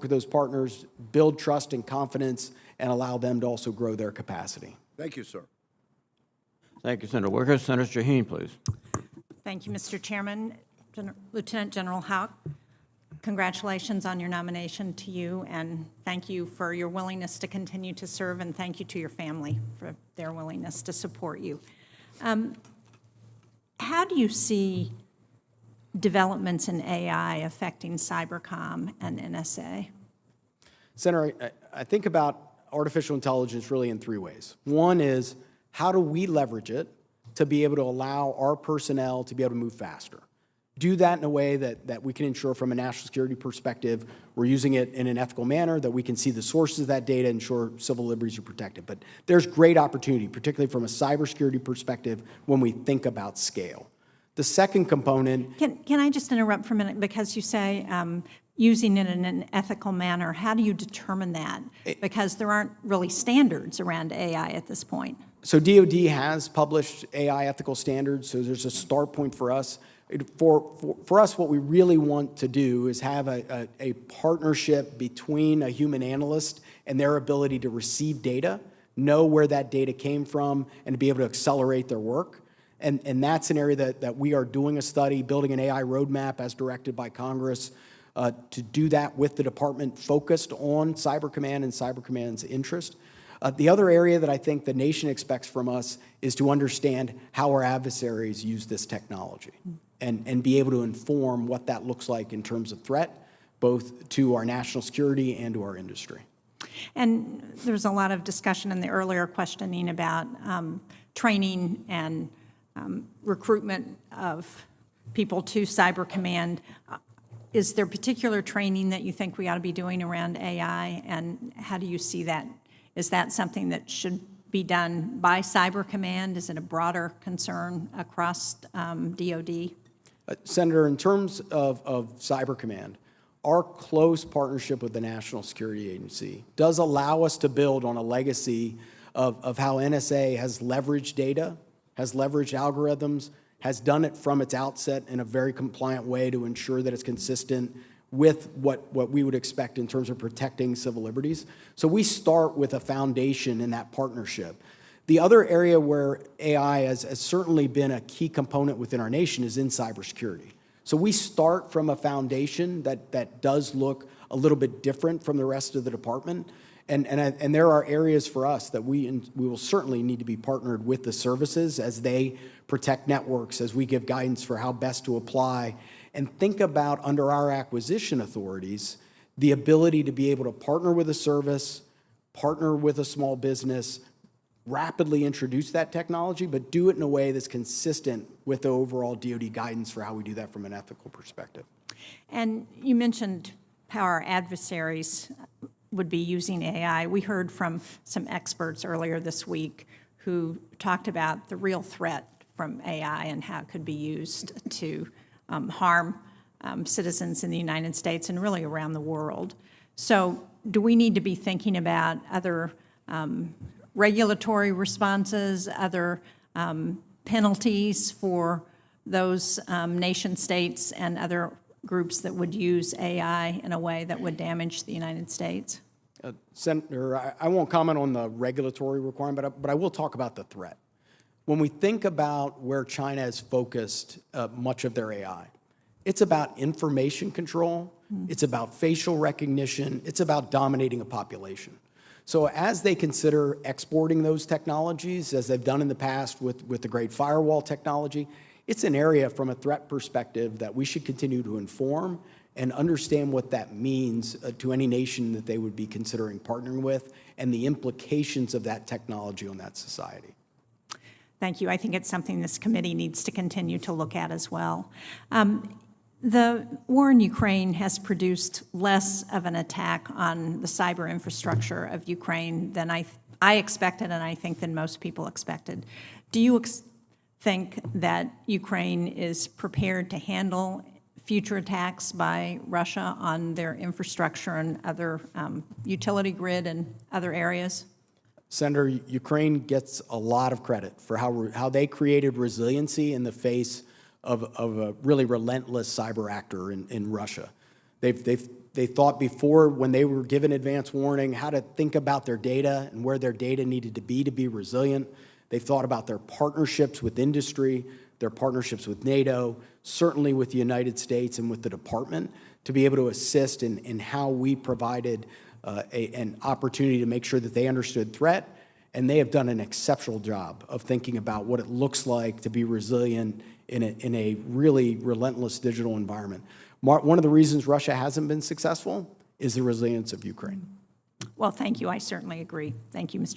with those partners, build trust and confidence, and allow them to also grow their capacity. Thank you, sir. Thank you, Senator Wicker. Senator Shaheen, please. Thank you, Mr. Chairman. Lieutenant General Houck, congratulations on your nomination to you, and thank you for your willingness to continue to serve, and thank you to your family for their willingness to support you. How do you see developments in AI affecting cybercom and NSA? Senator, I think about artificial intelligence really in three ways. One is, how do we leverage it to be able to allow our personnel to be able to move faster? Do that in a way that we can ensure from a national security perspective, we're using it in an ethical manner, that we can see the sources of that data, ensure civil liberties are protected. But there's great opportunity, particularly from a cybersecurity perspective, when we think about scale. The second component— Can I just interrupt for a minute? Because you say using it in an ethical manner. How do you determine that? Because there aren't really standards around AI at this point. So DoD has published AI ethical standards, so there's a start point for us. For us, what we really want to do is have a partnership between a human analyst and their ability to receive data, know where that data came from, and to be able to accelerate their work. And that's an area that we are doing a study, building an AI roadmap as directed by Congress to do that with the department focused on Cyber Command and Cyber Command's interest. The other area that I think the nation expects from us is to understand how our adversaries use this technology and be able to inform what that looks like in terms of threat, both to our national security and to our industry. And there's a lot of discussion in the earlier questioning about training and recruitment of people to Cyber Command. Is there particular training that you think we ought to be doing around AI, and how do you see that? Is that something that should be done by Cyber Command? Is it a broader concern across DoD? Senator, in terms of Cyber Command, our close partnership with the National Security Agency does allow us to build on a legacy of how NSA has leveraged data, has leveraged algorithms, has done it from its outset in a very compliant way to ensure that it's consistent with what we would expect in terms of protecting civil liberties. So we start with a foundation in that partnership. The other area where AI has certainly been a key component within our nation is in cybersecurity. So we start from a foundation that does look a little bit different from the rest of the department. And there are areas for us that we will certainly need to be partnered with the services as they protect networks, as we give guidance for how best to apply, and think about, under our acquisition authorities, the ability to be able to partner with a service, partner with a small business, rapidly introduce that technology, but do it in a way that's consistent with the overall DoD guidance for how we do that from an ethical perspective. And you mentioned how our adversaries would be using AI. We heard from some experts earlier this week who talked about the real threat from AI and how it could be used to harm citizens in the United States and really around the world. So do we need to be thinking about other regulatory responses, other penalties for those nation states and other groups that would use AI in a way that would damage the United States? Senator, I won't comment on the regulatory requirement, but I will talk about the threat. When we think about where China has focused much of their AI, it's about information control, it's about facial recognition, it's about dominating a population. So as they consider exporting those technologies, as they've done in the past with the Great Firewall technology, it's an area from a threat perspective that we should continue to inform and understand what that means to any nation that they would be considering partnering with and the implications of that technology on that society. Thank you. I think it's something this committee needs to continue to look at as well. The war in Ukraine has produced less of an attack on the cyber infrastructure of Ukraine than I expected, and I think than most people expected. Do you think that Ukraine is prepared to handle future attacks by Russia on their infrastructure and other utility grid and other areas? Senator, Ukraine gets a lot of credit for how they created resiliency in the face of a really relentless cyber actor in Russia. They've They thought before, when they were given advance warning, how to think about their data and where their data needed to be resilient. They thought about their partnerships with industry, their partnerships with NATO, certainly with the United States and with the department, to be able to assist in how we provided an opportunity to make sure that they understood threat. And they have done an exceptional job of thinking about what it looks like to be resilient in a really relentless digital environment. One of the reasons Russia hasn't been successful is the resilience of Ukraine. Well, thank you. I certainly agree. Thank you, Mr.